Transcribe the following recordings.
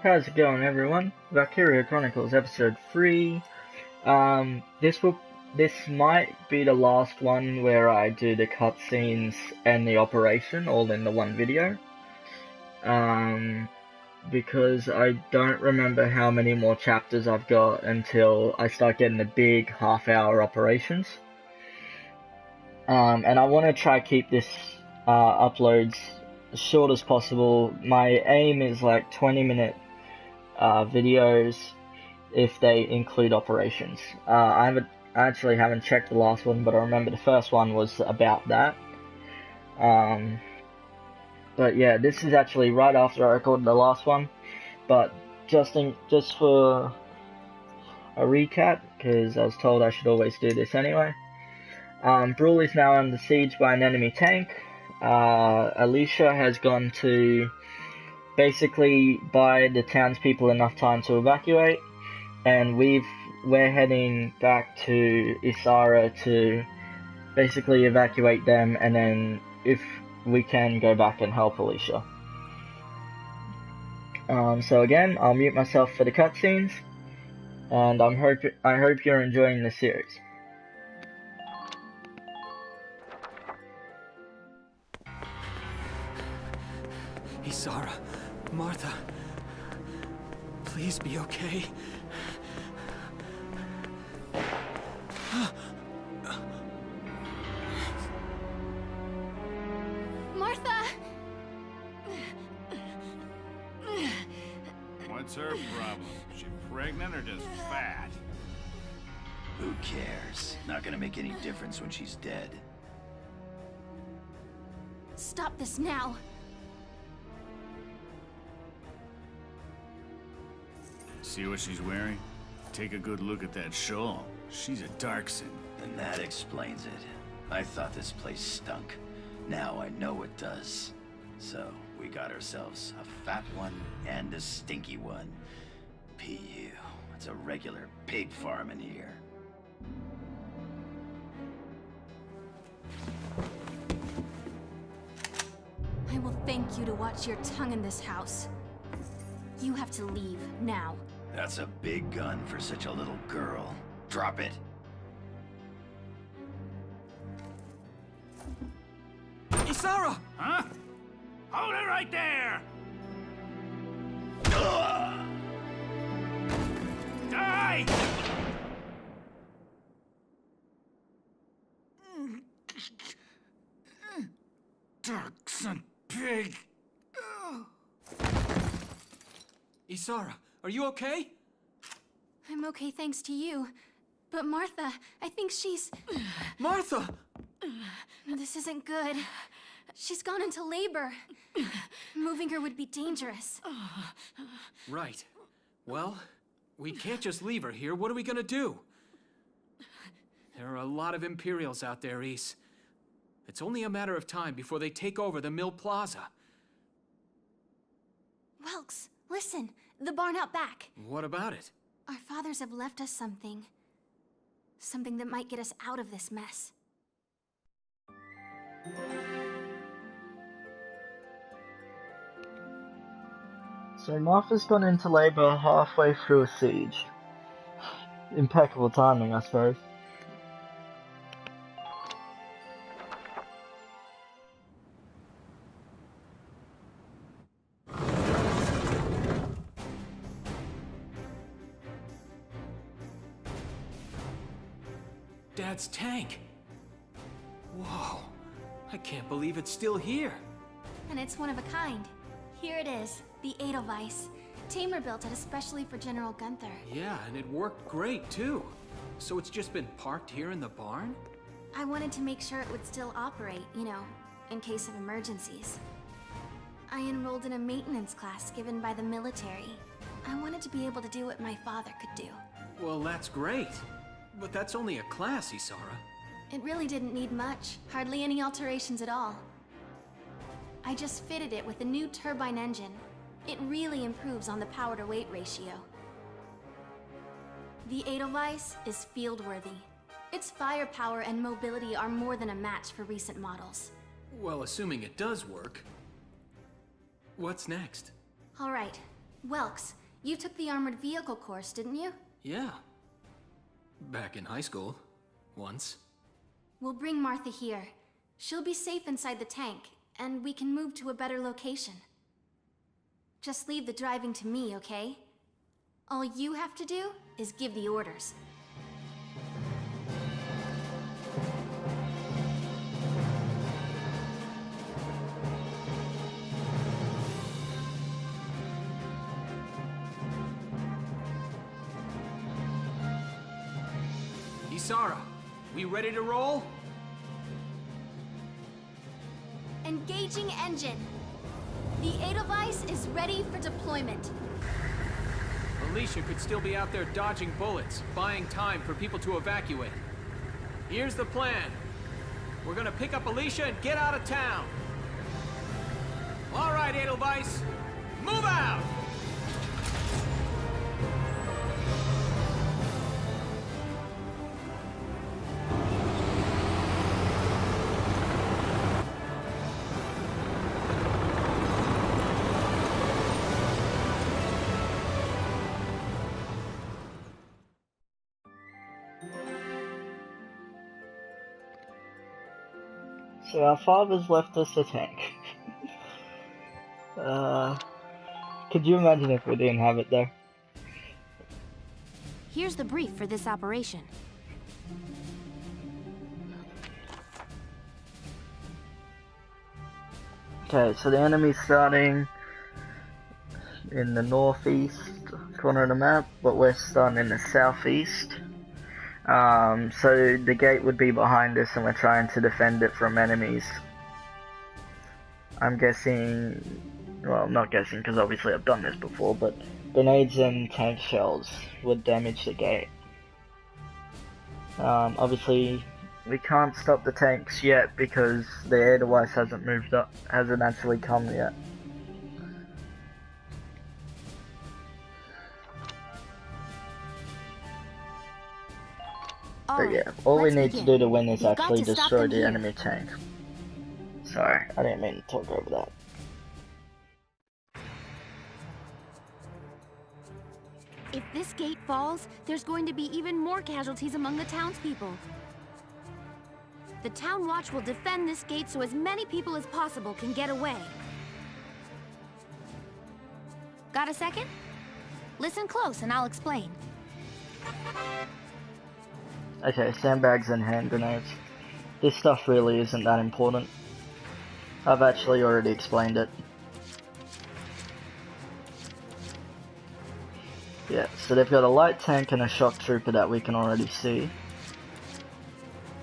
How's it going, everyone? Valkyria Chronicles Episode 3. This might be the last one where I do the cutscenes and the operation all in the one video. Because I don't remember how many more chapters I've got until I start getting the big half-hour operations. And I want to try keep this uploads as short as possible. My aim is like 20-minute videos if they include operations. I actually haven't checked the last one, but I remember the first one was about that. But yeah, this is actually right after I recorded the last one. But just for a recap, because I was told I should always do this anyway. Bruhl is now under siege by an enemy tank. Alysha has gone to basically buy the townspeople enough time to evacuate, and we're heading back to Isara to basically evacuate them, and then if we can go back and help Alysha. So again, I'll mute myself for the cutscenes, and I hope you're enjoying the series. Isara, Martha, please be okay. Martha! What's her problem? She pregnant or just fat? Who cares? Not gonna make any difference when she's dead. Stop this now! See what she's wearing? Take a good look at that shawl. She's a Darkson. And that explains it. I thought this place stunk. Now I know it does. So, we got ourselves a fat one and a stinky one. P.U. It's a regular pig farm in here. I will thank you to watch your tongue in this house. You have to leave, now. That's a big gun for such a little girl. Drop it. Isara! Huh? Hold it right there! Die! Darkson pig! Isara, are you okay? I'm okay thanks to you. But Martha, I think she's... Martha! This isn't good. She's gone into labor. Moving her would be dangerous. Right. Well, we can't just leave her here. What are we gonna do? There are a lot of Imperials out there, Ys. It's only a matter of time before they take over the Mill Plaza. Welks, listen. The barn out back. What about it? Our fathers have left us something. Something that might get us out of this mess. So Martha's gone into labor halfway through a siege. Impeccable timing, I suppose. Dad's tank. Whoa. I can't believe it's still here. And it's one of a kind. Here it is, the Edelweiss. Tamer built it especially for General Gunther. Yeah, and it worked great, too. So it's just been parked here in the barn? I wanted to make sure it would still operate, you know, in case of emergencies. I enrolled in a maintenance class given by the military. I wanted to be able to do what my father could do. Well, that's great. But that's only a class, Isara. It really didn't need much, hardly any alterations at all. I just fitted it with a new turbine engine. It really improves on the power-to-weight ratio. The Edelweiss is field-worthy. Its firepower and mobility are more than a match for recent models. Well, assuming it does work. What's next? All right, Welks, you took the armored vehicle course, didn't you? Yeah. Back in high school. Once. We'll bring Martha here. She'll be safe inside the tank, and we can move to a better location. Just leave the driving to me, okay? All you have to do is give the orders. Isara, we ready to roll? Engaging engine. The Edelweiss is ready for deployment. Alysha could still be out there dodging bullets, buying time for people to evacuate. Here's the plan. We're gonna pick up Alysha and get out of town. All right, Edelweiss, move out! So our father's left us a tank. Could you imagine if we didn't have it though? Here's the brief for this operation. Okay, so the enemy's starting in the northeast corner of the map, but we're starting in the southeast. So the gate would be behind us and we're trying to defend it from enemies. I'm guessing, well, not guessing because obviously I've done this before, but grenades and tank shells would damage the gate. Obviously we can't stop the tanks yet because the air device hasn't moved up, hasn't actually come yet. But yeah, all we need to do to win is actually destroy the enemy tank. Sorry, I didn't mean to talk over that. If this gate falls, there's going to be even more casualties among the townspeople. The Town Watch will defend this gate so as many people as possible can get away. Got a second? Listen close and I'll explain. Okay, sandbags and hand grenades. This stuff really isn't that important. I've actually already explained it. Yeah, so they've got a light tank and a shock trooper that we can already see.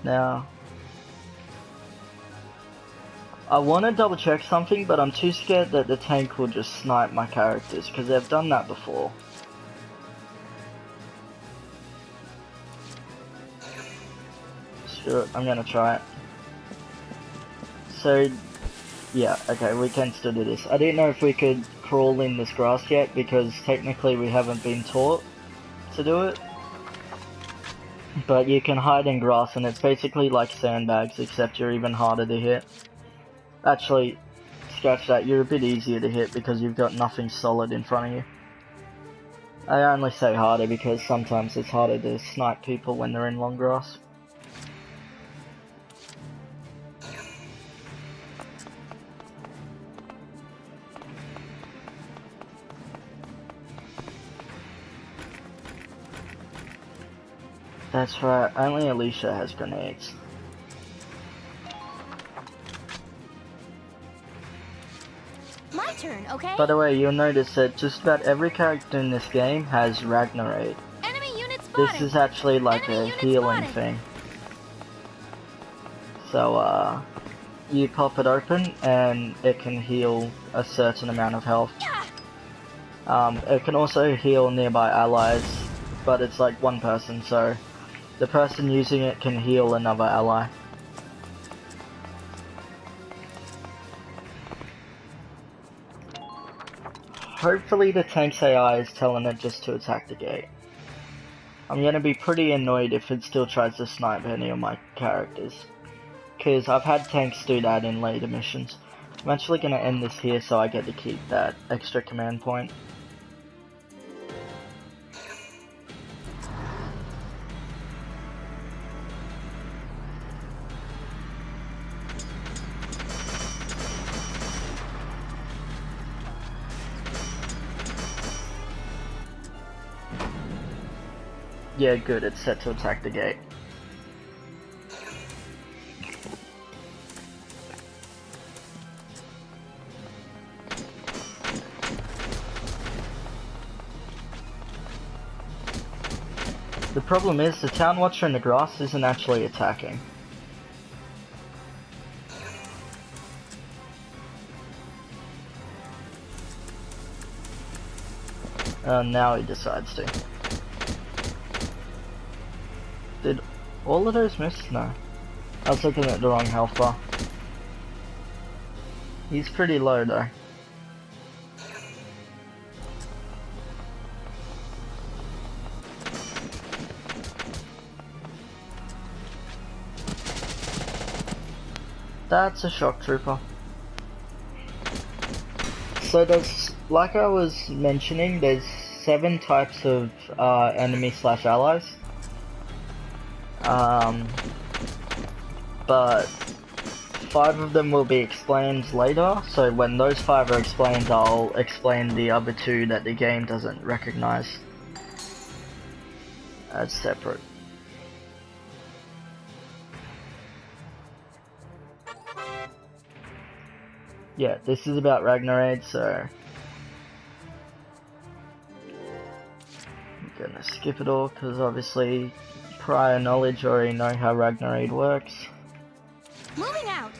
Now, I want to double check something, but I'm too scared that the tank will just snipe my characters, because they've done that before. Sure, I'm gonna try it. So, yeah, okay, we can still do this. I didn't know if we could crawl in this grass yet, because technically we haven't been taught to do it. But you can hide in grass, and it's basically like sandbags, except you're even harder to hit. Actually, scratch that, you're a bit easier to hit because you've got nothing solid in front of you. I only say harder because sometimes it's harder to snipe people when they're in long grass. That's right, only Alysha has grenades. My turn, okay? By the way, you'll notice that just about every character in this game has Ragnarade. Enemy unit spotted. This is actually like Enemy a unit healing spotted. thing. So, you pop it open and it can heal a certain amount of health. It can also heal nearby allies, but it's like one person, so the person using it can heal another ally. Hopefully the tank's AI is telling it just to attack the gate. I'm gonna be pretty annoyed if it still tries to snipe any of my characters, because I've had tanks do that in later missions. I'm actually gonna end this here so I get to keep that extra command point. Yeah, good, it's set to attack the gate. The problem is, the Town Watcher in the grass isn't actually attacking. Now he decides to. Did all of those miss? No. I was looking at the wrong health bar. He's pretty low though. That's a shock trooper. So there's, like I was mentioning, there's 7 types of enemy slash allies. But 5 of them will be explained later, so when those 5 are explained, I'll explain the other 2 that the game doesn't recognize as separate. Yeah, this is about Ragnarade, so I'm gonna skip it all because obviously prior knowledge already know how Ragnarade works. Moving out.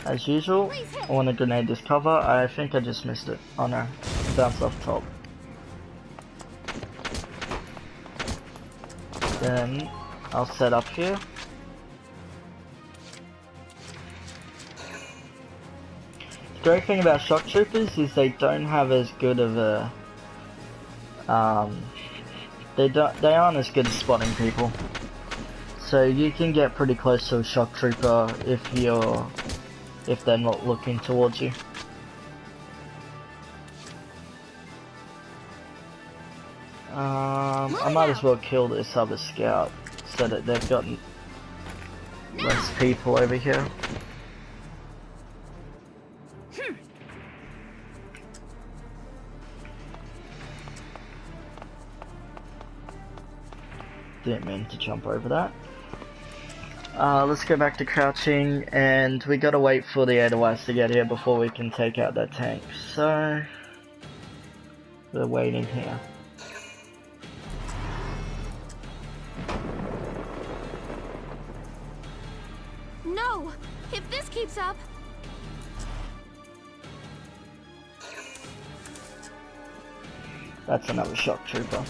As usual, I want to grenade this cover. I think I just missed it. Oh no, it bounced off the top. Then I'll set up here. The great thing about shock troopers is they don't have as good of a they aren't as good at spotting people, so you can get pretty close to a shock trooper if they're not looking towards you. I might as well kill this other scout so that they've got less people over here. Didn't mean to jump over that. Let's go back to crouching, and we gotta wait for the Edelweiss to get here before we can take out that tank. So we're waiting here. No! If this keeps up... That's another shock trooper.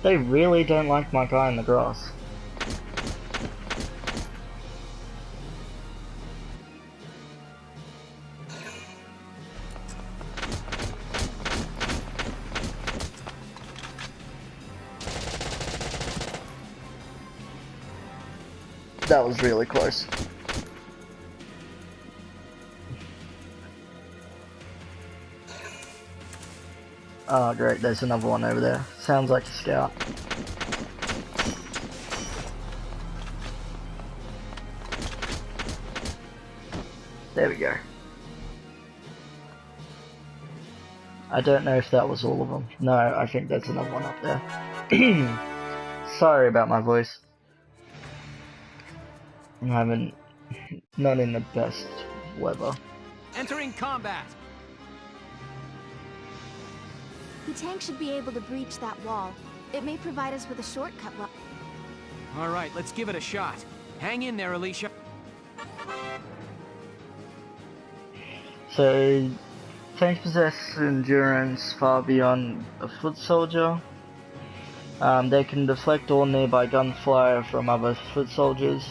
They really don't like my guy in the grass. That was really close. Oh great, there's another one over there. Sounds like a scout. There we go. I don't know if that was all of them. No, I think there's another one up there. Sorry about my voice. I'm not in the best weather. Entering combat. The tank should be able to breach that wall. It may provide us with a shortcut. All right, let's give it a shot. Hang in there, Alysha. So, tanks possess endurance far beyond a foot soldier. They can deflect all nearby gunfire from other foot soldiers.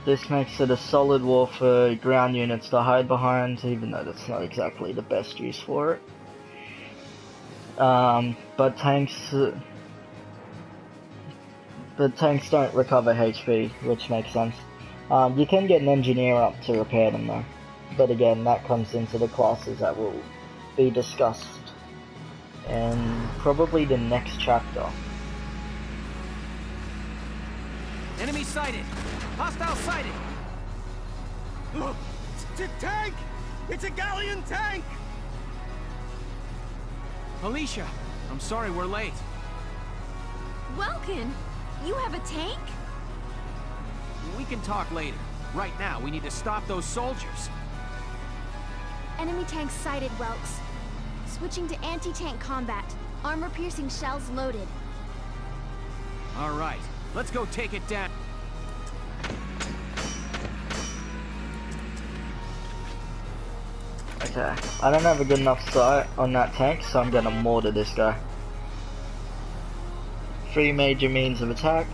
This makes it a solid wall for ground units to hide behind, even though that's not exactly the best use for it. But tanks don't recover HP, which makes sense. You can get an engineer up to repair them though, but again, that comes into the classes that will be discussed in probably the next chapter. Enemy sighted! Hostile sighted! Tank! It's a galleon tank! Alysha, I'm sorry we're late. Welkin, you have a tank? We can talk later. Right now, we need to stop those soldiers. Enemy tank sighted, Welks. Switching to anti-tank combat. Armor-piercing shells loaded. All right, let's go take it down. Okay, I don't have a good enough sight on that tank, so I'm gonna mortar this guy. 3 major means of attack: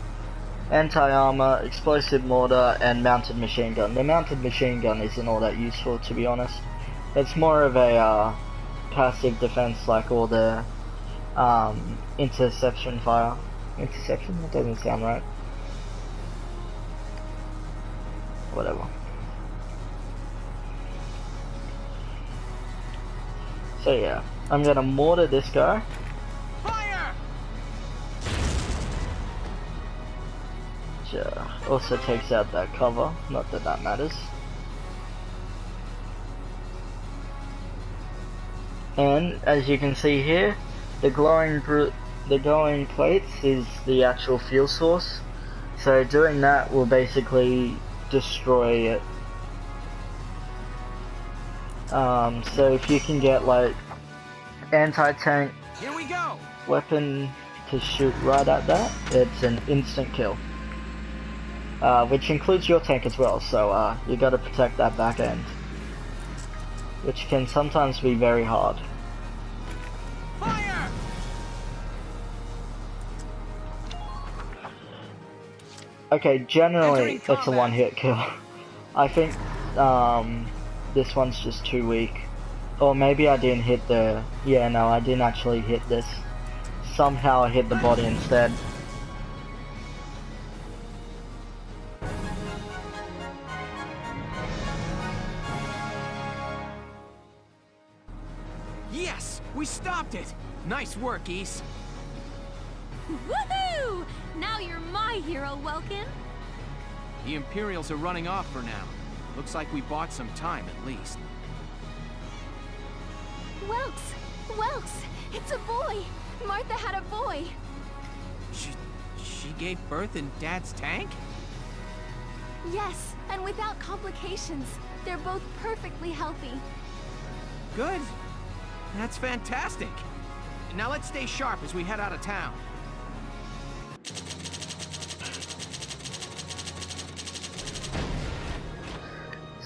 anti-armor, explosive mortar, and mounted machine gun. The mounted machine gun isn't all that useful, to be honest. It's more of a passive defense, like all the interception fire. Interception? That doesn't sound right. Whatever. So yeah, I'm gonna mortar this guy. Fire! Which also takes out that cover, not that that matters. And as you can see here, the glowing plates is the actual fuel source. So doing that will basically destroy it. So if you can get like anti-tank Here we go! weapon to shoot right at that, it's an instant kill. Which includes your tank as well, so you gotta protect that back end, which can sometimes be very hard. Fire! Okay, generally Entering it's a combat. one-hit kill. I think this one's just too weak. Or maybe I didn't hit the... Yeah, no, I didn't actually hit this. Somehow I hit the body instead. Yes! We stopped it! Nice work, Ys. Woohoo! Now you're my hero, Welkin. The Imperials are running off for now. Looks like we bought some time, at least. Welks, it's a boy. Martha had a boy. She gave birth in Dad's tank? Yes, and without complications. They're both perfectly healthy. Good. That's fantastic. Now let's stay sharp as we head out of town.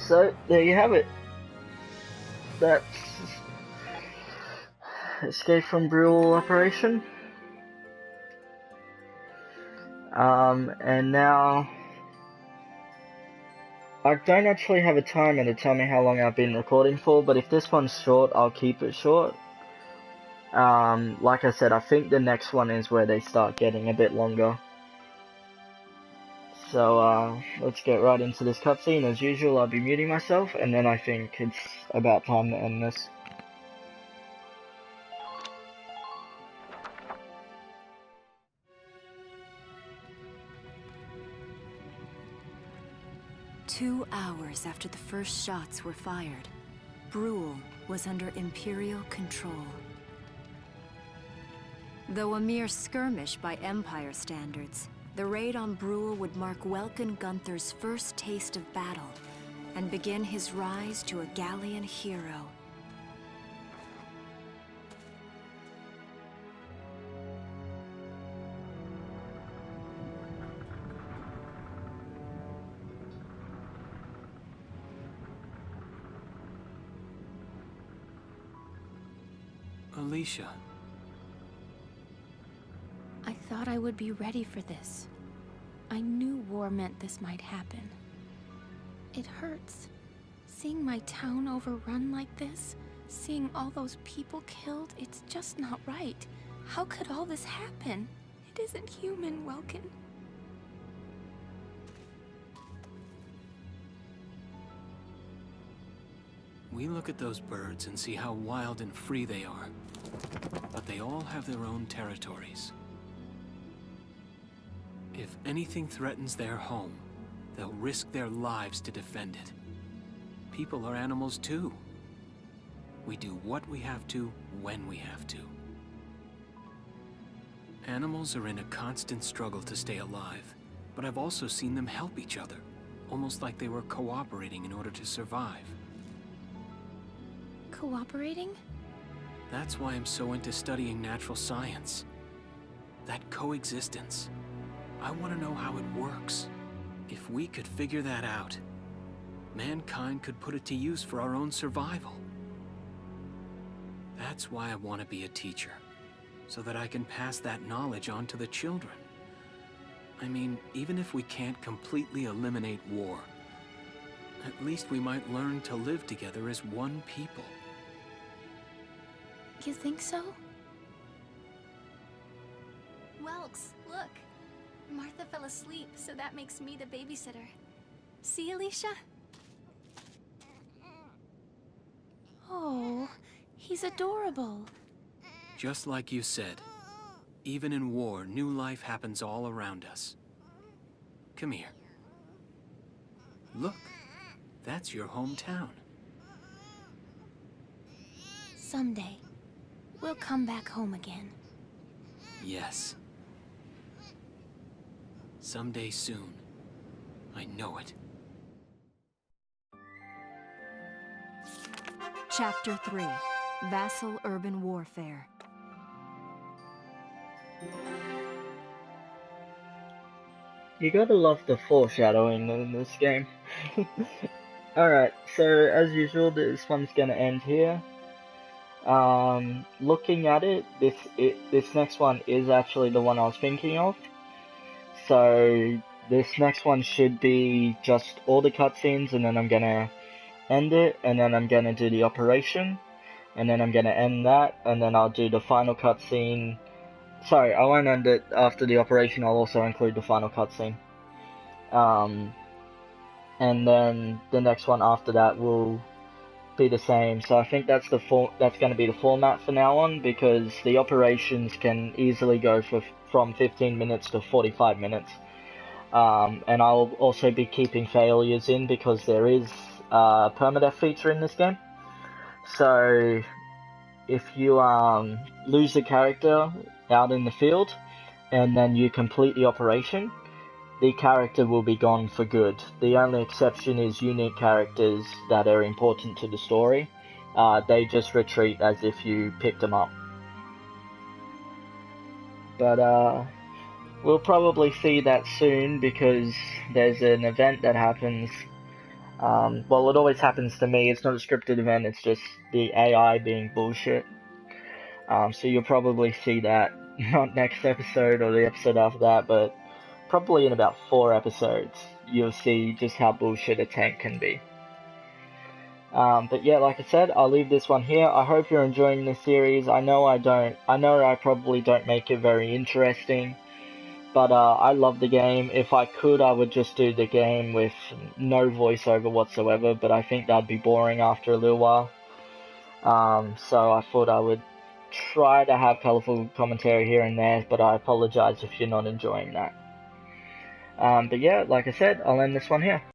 So, there you have it. That's Escape from Bruhl operation. And now I don't actually have a timer to tell me how long I've been recording for, but if this one's short, I'll keep it short. Like I said, I think the next one is where they start getting a bit longer. So, let's get right into this cutscene. As usual, I'll be muting myself, and then I think it's about time to end this. Two hours after the first shots were fired, Bruhl was under Imperial control. Though a mere skirmish by Empire standards, the raid on Bruhl would mark Welkin Gunther's first taste of battle and begin his rise to a Gallian hero. Alysha. I thought I would be ready for this. I knew war meant this might happen. It hurts. Seeing my town overrun like this, seeing all those people killed, it's just not right. How could all this happen? It isn't human, Welkin. We look at those birds and see how wild and free they are. But they all have their own territories. If anything threatens their home, they'll risk their lives to defend it. People are animals too. We do what we have to, when we have to. Animals are in a constant struggle to stay alive, but I've also seen them help each other, almost like they were cooperating in order to survive. Cooperating? That's why I'm so into studying natural science. That coexistence. I want to know how it works. If we could figure that out, mankind could put it to use for our own survival. That's why I want to be a teacher, so that I can pass that knowledge on to the children. I mean, even if we can't completely eliminate war, at least we might learn to live together as one people. You think so? Welks, look. Martha fell asleep, so that makes me the babysitter. See, Alysha? Oh, he's adorable. Just like you said, even in war, new life happens all around us. Come here. Look, that's your hometown. Someday, we'll come back home again. Yes. Someday soon. I know it. Chapter 3. Vassal Urban Warfare. You gotta love the foreshadowing in this game. Alright, so as usual, this one's gonna end here. Looking at it, this next one is actually the one I was thinking of. So this next one should be just all the cutscenes, and then I'm gonna end it, and then I'm gonna do the operation, and then I'm gonna end that, and then I'll do the final cutscene. Sorry, I won't end it after the operation. I'll also include the final cutscene. And then the next one after that will be the same. So I think that's that's going to be the format for now on, because the operations can easily go from 15 minutes to 45 minutes. And I'll also be keeping failures in, because there is a permadeath feature in this game. So if you lose a character out in the field and then you complete the operation, the character will be gone for good. The only exception is unique characters that are important to the story. They just retreat as if you picked them up. But we'll probably see that soon, because there's an event that happens. Well, it always happens to me. It's not a scripted event, it's just the AI being bullshit. So you'll probably see that, not next episode or the episode after that, but probably in about 4 episodes, you'll see just how bullshit a tank can be. But yeah, like I said, I'll leave this one here. I hope you're enjoying this series. I know I probably don't make it very interesting, but I love the game. If I could, I would just do the game with no voiceover whatsoever, but I think that'd be boring after a little while. So I thought I would try to have colourful commentary here and there, but I apologise if you're not enjoying that. But yeah, like I said, I'll end this one here.